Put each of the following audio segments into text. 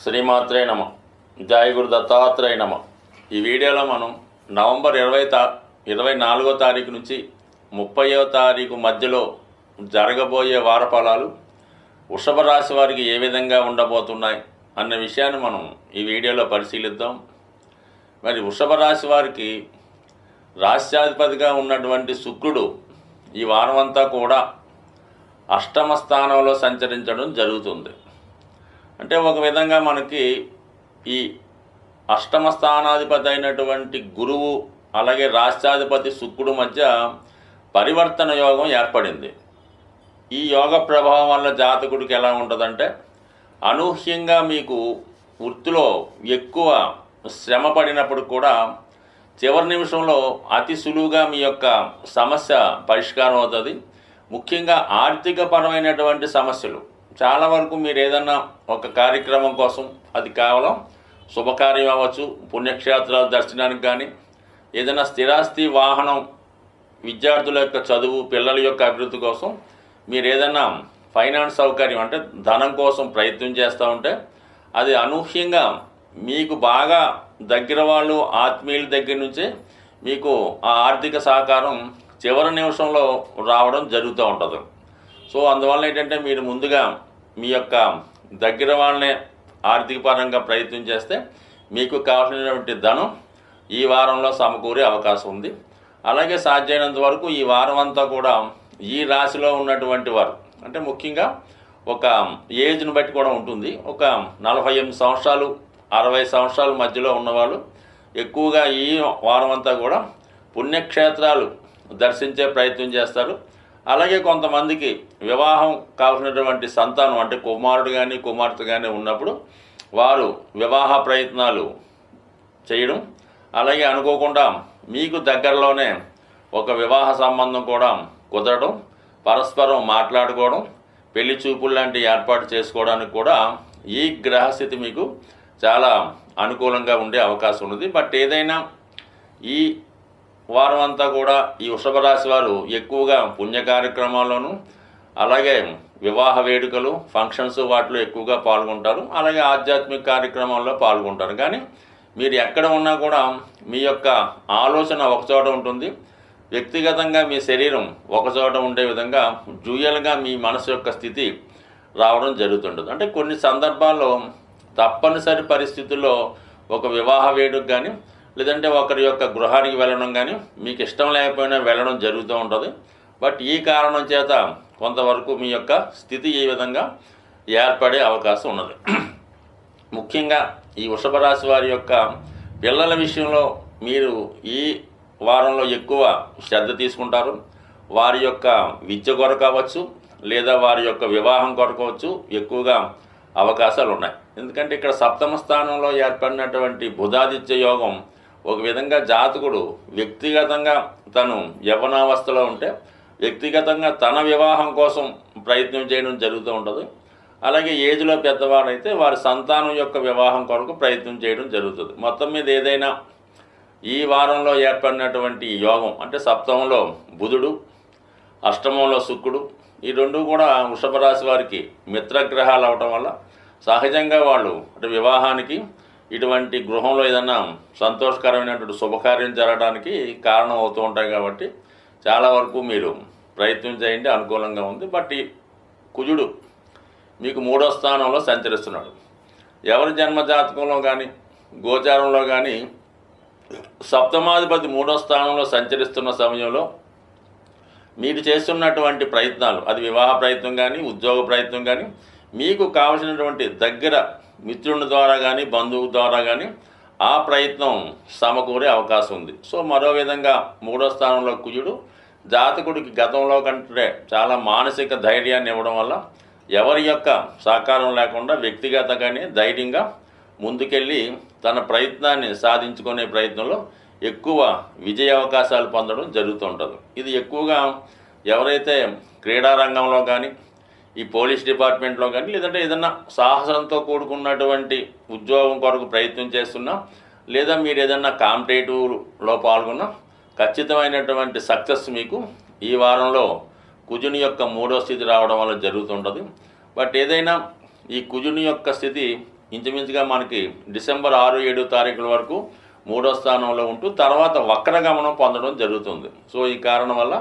శ్రీమాత్రే నమ. జయ గురు దత్తాత్రేయ నమ. ఈ వీడియోలో మనం నవంబర్ 24వ తారీఖు నుంచి 30వ తారీఖు మధ్యలో జరగబోయే వారఫలాలు వృషభ రాశి వారికి ఏ విధంగా ఉండబోతున్నాయి అన్న విషయాన్ని మనం ఈ వీడియోలో పరిశీలిద్దాం. మరి వృషభ రాశి వారికి రాశ్యాధిపతిగా ఉన్నటువంటి శుక్రుడు ఈ వారం అంతా కూడా అష్టమ స్థానంలో సంచరించడం జరుగుతుంది. అంటే ఒక విధంగా మనకి ఈ అష్టమ స్థానాధిపతి అయినటువంటి గురువు అలాగే రాష్ట్రాధిపతి శుక్రుడు మధ్య పరివర్తన యోగం ఏర్పడింది. ఈ యోగ ప్రభావం వల్ల జాతకుడికి ఎలా ఉంటుందంటే, అనూహ్యంగా మీకు వృత్తిలో ఎక్కువ శ్రమ పడినప్పుడు కూడా చివరి నిమిషంలో అతి సులువుగా మీ యొక్క సమస్య పరిష్కారం అవుతుంది. ముఖ్యంగా ఆర్థికపరమైనటువంటి సమస్యలు చాలా వరకు మీరు ఏదన్నా ఒక కార్యక్రమం కోసం, అది కేవలం శుభకార్యం అవ్వచ్చు, పుణ్యక్షేత్రాల దర్శనానికి కానీ, ఏదైనా స్థిరాస్తి వాహనం, విద్యార్థుల యొక్క చదువు, పిల్లల యొక్క అభివృద్ధి కోసం మీరు ఏదైనా ఫైనాన్స్ సౌకర్యం అంటే ధనం కోసం ప్రయత్నం చేస్తూ ఉంటే అది అనూహ్యంగా మీకు బాగా దగ్గర వాళ్ళు, ఆత్మీయుల దగ్గర నుంచే మీకు ఆ ఆర్థిక సహకారం చివరి నిమిషంలో రావడం జరుగుతూ ఉంటుంది. సో అందువల్ల ఏంటంటే మీరు ముందుగా మీ యొక్క దగ్గర వాళ్ళనే ఆర్థిక పరంగా ప్రయత్నం చేస్తే మీకు కావాల్సినటువంటి ధనం ఈ వారంలో సమకూరే అవకాశం ఉంది. అలాగే సాధ్యమైనంత వరకు ఈ వారం అంతా కూడా ఈ రాశిలో ఉన్నటువంటి వారు, అంటే ముఖ్యంగా ఒక ఏజ్ను బట్టి కూడా ఉంటుంది, ఒక 48 సంవత్సరాలు 60 సంవత్సరాల మధ్యలో ఉన్నవాళ్ళు ఎక్కువగా ఈ వారం అంతా కూడా పుణ్యక్షేత్రాలు దర్శించే ప్రయత్నం చేస్తారు. అలాగే కొంతమందికి వివాహం కావాల్సినటువంటి సంతానం అంటే కుమారుడు కానీ కుమార్తె కానీ ఉన్నప్పుడు వారు వివాహ ప్రయత్నాలు చేయడం, అలాగే అనుకోకుండా మీకు దగ్గరలోనే ఒక వివాహ సంబంధం కూడా కుదరడం, పరస్పరం మాట్లాడుకోవడం, పెళ్లి చూపులు లాంటి ఏర్పాటు చేసుకోవడానికి కూడా ఈ గ్రహస్థితి మీకు చాలా అనుకూలంగా ఉండే అవకాశం ఉన్నది. బట్ ఏదైనా ఈ వారం అంతా కూడా ఈ వృషభ రాశి వారు ఎక్కువగా పుణ్య కార్యక్రమాల్లోనూ, అలాగే వివాహ వేడుకలు, ఫంక్షన్స్ వాటిలో ఎక్కువగా పాల్గొంటారు. అలాగే ఆధ్యాత్మిక కార్యక్రమాల్లో పాల్గొంటారు. కానీ మీరు ఎక్కడ ఉన్నా కూడా మీ యొక్క ఆలోచన ఒకచోట ఉంటుంది, వ్యక్తిగతంగా మీ శరీరం ఒకచోట ఉండే విధంగా డ్యూయల్గా మీ మనసు యొక్క స్థితి రావడం జరుగుతుంటుంది. అంటే కొన్ని సందర్భాల్లో తప్పనిసరి పరిస్థితుల్లో ఒక వివాహ వేడుక కానీ, లేదంటే ఒకరి యొక్క గృహానికి వెళ్ళడం కానీ మీకు ఇష్టం లేకపోయినా వెళ్ళడం జరుగుతూ ఉంటుంది. బట్ ఈ కారణం చేత కొంతవరకు మీ యొక్క స్థితి ఈ విధంగా ఏర్పడే అవకాశం ఉన్నది. ముఖ్యంగా ఈ వృషభ రాశి వారి యొక్క పిల్లల విషయంలో మీరు ఈ వారంలో ఎక్కువ శ్రద్ధ తీసుకుంటారు. వారి యొక్క విద్య కొరకు అవ్వచ్చు, లేదా వారి యొక్క వివాహం కొరకు అవ్వచ్చు, ఎక్కువగా అవకాశాలు ఉన్నాయి. ఎందుకంటే ఇక్కడ సప్తమ స్థానంలో ఏర్పడినటువంటి బుధాదిత్య యోగం ఒక విధంగా జాతకుడు వ్యక్తిగతంగా తను యవ్వనావస్థలో ఉంటే వ్యక్తిగతంగా తన వివాహం కోసం ప్రయత్నం చేయడం జరుగుతూ ఉంటుంది. అలాగే ఏజ్లో పెద్దవారైతే వారి సంతానం యొక్క వివాహం కొరకు ప్రయత్నం చేయడం జరుగుతుంది. మొత్తం మీద ఏదైనా ఈ వారంలో ఏర్పడినటువంటి యోగం అంటే సప్తమంలో బుధుడు, అష్టమంలో శుక్రుడు, ఈ రెండు కూడా వృషభ రాశి వారికి మిత్రగ్రహాలు అవటం వల్ల సహజంగా వాళ్ళు అంటే వివాహానికి, ఇటువంటి గృహంలో ఏదన్నా సంతోషకరమైనటువంటి శుభకార్యం జరగడానికి కారణం అవుతూ ఉంటాయి. కాబట్టి చాలా వరకు మీరు ప్రయత్నం చేయండి, అనుకూలంగా ఉంది. బట్ ఈ కుజుడు మీకు 3వ స్థానంలో సంచరిస్తున్నాడు. ఎవరి జన్మజాతకంలో కానీ గోచారంలో కానీ సప్తమాధిపతి 3వ స్థానంలో సంచరిస్తున్న సమయంలో మీరు చేస్తున్నటువంటి ప్రయత్నాలు, అది వివాహ ప్రయత్నం కానీ ఉద్యోగ ప్రయత్నం కానీ, మీకు కావలసినటువంటి దగ్గర మిత్రుని ద్వారా కానీ బంధువు ద్వారా కానీ ఆ ప్రయత్నం సమకూరే అవకాశం ఉంది. సో మరో విధంగా 3వ స్థానంలో కుజుడు జాతకుడికి గతంలో కంటే చాలా మానసిక ధైర్యాన్ని ఇవ్వడం వల్ల ఎవరి యొక్క సహకారం లేకుండా వ్యక్తిగతంగానే ధైర్యంగా ముందుకెళ్ళి తన ప్రయత్నాన్ని సాధించుకునే ప్రయత్నంలో ఎక్కువ విజయ అవకాశాలు పొందడం జరుగుతుంటుంది. ఇది ఎక్కువగా ఎవరైతే క్రీడారంగంలో కానీ, ఈ పోలీస్ డిపార్ట్మెంట్లో కానీ, లేదంటే ఏదన్నా సాహసంతో కూడుకున్నటువంటి ఉద్యోగం కొరకు ప్రయత్నం చేస్తున్నా, లేదా మీరు ఏదన్నా కాంపిటేటివ్లో పాల్గొన్నా ఖచ్చితమైనటువంటి సక్సెస్ మీకు ఈ వారంలో కుజుని యొక్క 3వ స్థితి రావడం వల్ల జరుగుతుంటుంది. బట్ ఏదైనా ఈ కుజుని యొక్క స్థితి ఇంచుమించుగా మనకి డిసెంబర్ 6, 7 తారీఖుల వరకు 3వ స్థానంలో ఉంటూ తర్వాత వక్రగమనం పొందడం జరుగుతుంది. సో ఈ కారణం వల్ల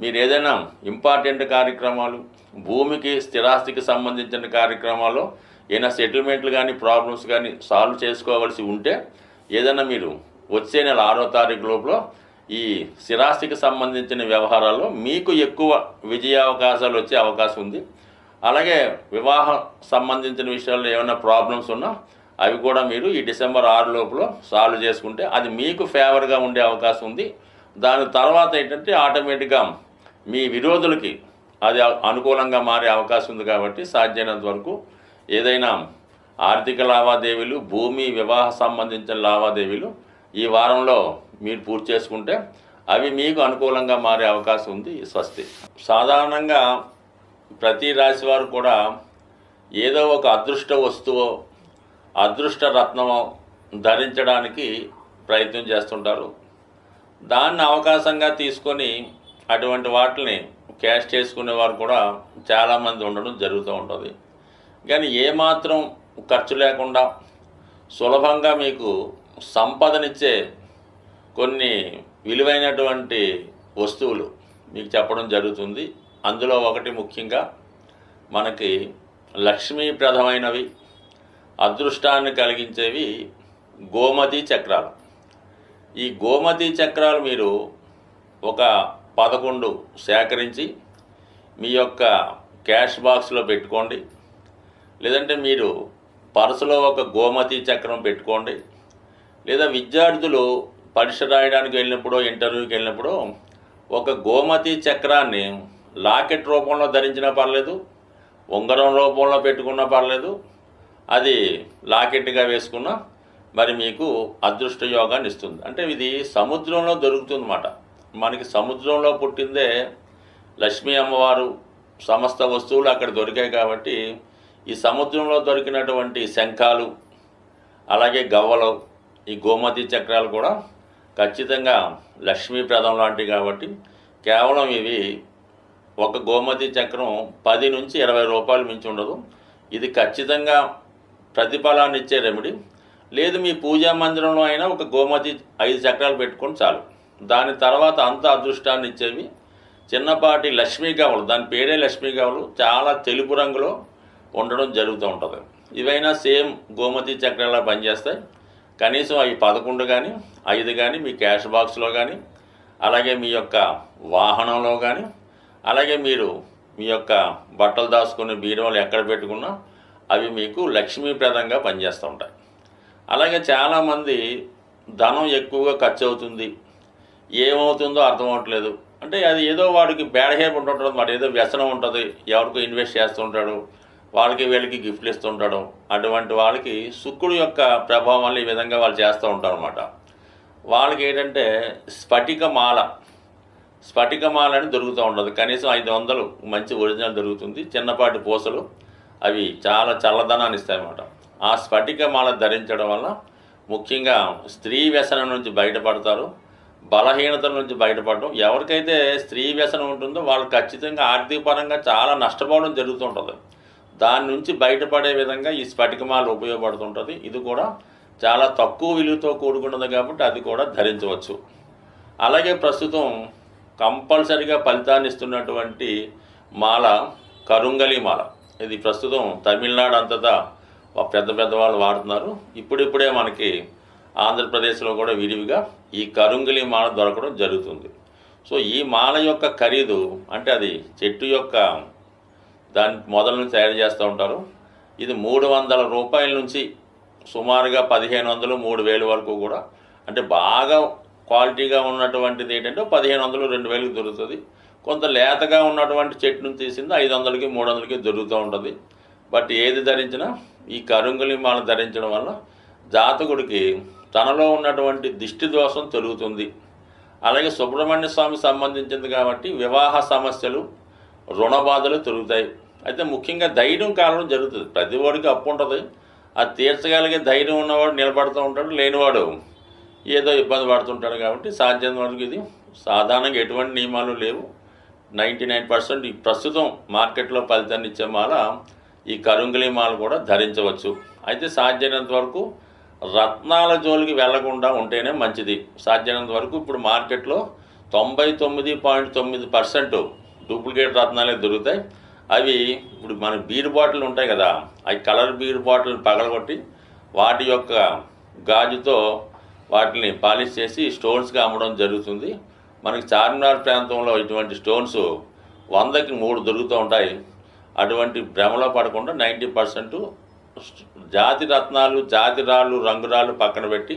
మీరు ఏదైనా ఇంపార్టెంట్ కార్యక్రమాలు, భూమికి స్థిరాస్తికి సంబంధించిన కార్యక్రమాల్లో ఏదైనా సెటిల్మెంట్లు కానీ ప్రాబ్లమ్స్ కానీ సాల్వ్ చేసుకోవాల్సి ఉంటే ఏదైనా మీరు వచ్చే నెల 6వ తారీఖు లోపల ఈ స్థిరాస్తికి సంబంధించిన వ్యవహారాల్లో మీకు ఎక్కువ విజయావకాశాలు వచ్చే అవకాశం ఉంది. అలాగే వివాహం సంబంధించిన విషయాల్లో ఏమైనా ప్రాబ్లమ్స్ ఉన్నా అవి కూడా మీరు ఈ డిసెంబర్ 6 లోపల సాల్వ్ చేసుకుంటే అది మీకు ఫేవర్గా ఉండే అవకాశం ఉంది. దాని తర్వాత ఏంటంటే ఆటోమేటిక్గా మీ విరోధులకి అది అనుకూలంగా మారే అవకాశం ఉంది. కాబట్టి సాధ్యమైనంత వరకు ఏదైనా ఆర్థిక లావాదేవీలు, భూమి, వివాహ సంబంధించిన లావాదేవీలు ఈ వారంలో మీరు పూర్తి చేసుకుంటే అవి మీకు అనుకూలంగా మారే అవకాశం ఉంది. స్వస్తి. సాధారణంగా ప్రతి రాశి వారు కూడా ఏదో ఒక అదృష్ట వస్తువో, అదృష్ట రత్నమో ధరించడానికి ప్రయత్నం చేస్తుంటారు. దాన్ని అవకాశంగా తీసుకొని అటువంటి వాటిని క్యాష్ చేసుకునేవారు కూడా చాలామంది ఉండడం జరుగుతూ ఉంటుంది. కానీ ఏమాత్రం ఖర్చు లేకుండా సులభంగా మీకు సంపదనిచ్చే కొన్ని విలువైనటువంటి వస్తువులు మీకు చెప్పడం జరుగుతుంది. అందులో ఒకటి ముఖ్యంగా మనకి లక్ష్మీప్రదమైనవి, అదృష్టాన్ని కలిగించేవి గోమతి చక్రాలు. ఈ గోమతి చక్రాలు మీరు ఒక 11 సేకరించి మీ యొక్క క్యాష్ బాక్స్లో పెట్టుకోండి. లేదంటే మీరు పర్సులో ఒక గోమతి చక్రం పెట్టుకోండి. లేదా విద్యార్థులు పరీక్ష రాయడానికి వెళ్ళినప్పుడు, ఇంటర్వ్యూకి వెళ్ళినప్పుడు ఒక గోమతి చక్రాన్ని లాకెట్ రూపంలో ధరించినా పర్లేదు, ఉంగరం రూపంలో పెట్టుకున్నా పర్లేదు, అది లాకెట్గా వేసుకున్నా మరి మీకు అదృష్ట యోగాన్ని ఇస్తుంది. అంటే ఇది సముద్రంలో దొరుకుతుందన్నమాట. మనకి సముద్రంలో పుట్టిందే లక్ష్మీ అమ్మవారు, సమస్త వస్తువులు అక్కడ దొరికాయి. కాబట్టి ఈ సముద్రంలో దొరికినటువంటి శంఖాలు, అలాగే గవ్వలు, ఈ గోమతి చక్రాలు కూడా ఖచ్చితంగా లక్ష్మీప్రదం లాంటివి. కాబట్టి కేవలం ఇవి ఒక గోమతి చక్రం 10 నుంచి 20 రూపాయలు మించి ఉండదు. ఇది ఖచ్చితంగా ప్రతిఫలాన్ని ఇచ్చే రెమెడీ. లేదు మీ పూజా మందిరంలో అయినా ఒక గోమతి 5 చక్రాలు పెట్టుకొని చాలు. దాని తర్వాత అంత అదృష్టాన్ని ఇచ్చేవి చిన్నపాటి లక్ష్మీ గవ్వలు, దాని పేరే లక్ష్మీ గవ్వలు, చాలా తెలుపు రంగులో ఉండడం జరుగుతూ ఉంటుంది. ఇవైనా సేమ్ గోమతి చక్రాలా పనిచేస్తాయి. కనీసం అవి 11 కానీ 5 కానీ మీ క్యాష్ బాక్స్లో కానీ, అలాగే మీ యొక్క వాహనంలో కానీ, అలాగే మీరు మీ యొక్క బట్టలు దాచుకునే బీరువాలు ఎక్కడ పెట్టుకున్నా అవి మీకు లక్ష్మీప్రదంగా పనిచేస్తూ ఉంటాయి. అలాగే చాలామంది ధనం ఎక్కువగా ఖర్చు అవుతుంది, ఏమవుతుందో అర్థం అవ్వట్లేదు. అంటే అది ఏదో వాడికి బ్యాడ్ హ్యాబిట్ ఉంటుంటుంది, మరి ఏదో వ్యసనం ఉంటుంది, ఎవరికో ఇన్వెస్ట్ చేస్తుంటాడు, వాళ్ళకి వీళ్ళకి గిఫ్ట్లు ఇస్తుంటాడు. అటువంటి వాళ్ళకి శుక్రుడు యొక్క ప్రభావం వల్ల ఈ విధంగా వాళ్ళు చేస్తూ ఉంటారు అన్నమాట. వాళ్ళకి ఏంటంటే స్ఫటిక మాల అని దొరుకుతూ ఉంటుంది. కనీసం 500 మంచి ఒరిజినల్ దొరుకుతుంది. చిన్నపాటి పూసలు, అవి చాలా చల్లదనాన్ని ఇస్తాయన్నమాట. ఆ స్ఫటిక మాల ధరించడం వల్ల ముఖ్యంగా స్త్రీ వ్యసనం నుంచి బయటపడతారు, బలహీనతల నుంచి బయటపడడం. ఎవరికైతే స్త్రీ వ్యసనం ఉంటుందో వాళ్ళు ఖచ్చితంగా ఆర్థిక పరంగా చాలా నష్టపోవడం జరుగుతుంటుంది. దాని నుంచి బయటపడే విధంగా ఈ స్ఫటికమాల ఉపయోగపడుతుంటుంది. ఇది కూడా చాలా తక్కువ విలువతో కూడుకున్నది కాబట్టి అది కూడా ధరించవచ్చు. అలాగే ప్రస్తుతం కంపల్సరిగా ఫలితాన్ని ఇస్తున్నటువంటి మాల కరుంగలి మాల. ఇది ప్రస్తుతం తమిళనాడు అంతటా పెద్ద వాళ్ళు వాడుతున్నారు. ఇప్పుడిప్పుడే మనకి ఆంధ్రప్రదేశ్లో కూడా విరివిగా ఈ కరుంగలి మాల దొరకడం జరుగుతుంది. సో ఈ మాల యొక్క ఖరీదు అంటే అది చెట్టు యొక్క దాని మొదల నుంచి తయారు చేస్తూ ఉంటారు. ఇది 300 రూపాయల నుంచి సుమారుగా 1500, 3000 వరకు కూడా, అంటే బాగా క్వాలిటీగా ఉన్నటువంటిది ఏంటంటే 1500, 2000కి దొరుకుతుంది. కొంత లేతగా ఉన్నటువంటి చెట్టు నుంచి తీసింది 500కి, 300కి దొరుకుతూ ఉంటుంది. బట్ ఏది ధరించినా ఈ కరుంగలి మాల ధరించడం వల్ల జాతకుడికి తనలో ఉన్నటువంటి దిష్టి దోషం తొలుగుతుంది. అలాగే సుబ్రహ్మణ్య స్వామి సంబంధించింది కాబట్టి వివాహ సమస్యలు, రుణ బాధలు తొలుగుతాయి. అయితే ముఖ్యంగా ధైర్యం కారణం జరుగుతుంది. ప్రతి వాడికి అప్పు ఉంటుంది, అది తీర్చగలిగే ధైర్యం ఉన్నవాడు నిలబడుతూ ఉంటాడు, లేనివాడు ఏదో ఇబ్బంది పడుతుంటాడు. కాబట్టి సాధ్యం వరకు ఇది సాధారణంగా ఎటువంటి నియమాలు లేవు. 99% ప్రస్తుతం మార్కెట్లో ఫలితాన్ని ఇచ్చే మాల ఈ కరుంగలి మాల కూడా ధరించవచ్చు. అయితే సాధ్యమైనంత వరకు రత్నాల జోలికి వెళ్లకుండా ఉంటేనే మంచిది. సాధ్యమైనంత వరకు ఇప్పుడు మార్కెట్లో 99.9% డూప్లికేట్ రత్నాలే దొరుకుతాయి. అవి ఇప్పుడు మన బీర్ బాటిల్ ఉంటాయి కదా, అవి కలర్ బీర్ బాటిల్ పగలగొట్టి వాటి యొక్క గాజుతో వాటిని పాలిష్ చేసి స్టోన్స్గా అమ్మడం జరుగుతుంది. మనకి చార్మినార్ ప్రాంతంలో ఇటువంటి స్టోన్స్ 100కి 3 దొరుకుతూ ఉంటాయి. అటువంటి భ్రమలో పడకుండా 90% జాతి రత్నాలు, జాతి రాళ్ళు, రంగురాళ్ళు పక్కన పెట్టి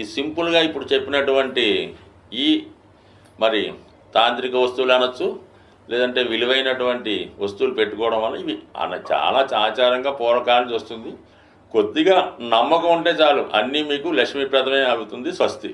ఈ సింపుల్గా ఇప్పుడు చెప్పినటువంటి ఈ మరి తాంత్రిక వస్తువులు అనొచ్చు, లేదంటే విలువైనటువంటి వస్తువులు పెట్టుకోవడం వల్ల ఇవి చాలా ఆచారంగా పూర్వకాలం నుంచి వస్తుంది. కొద్దిగా నమ్మకం ఉంటే చాలు, అన్నీ మీకు లక్ష్మీప్రదమే అవుతుంది. స్వస్తి.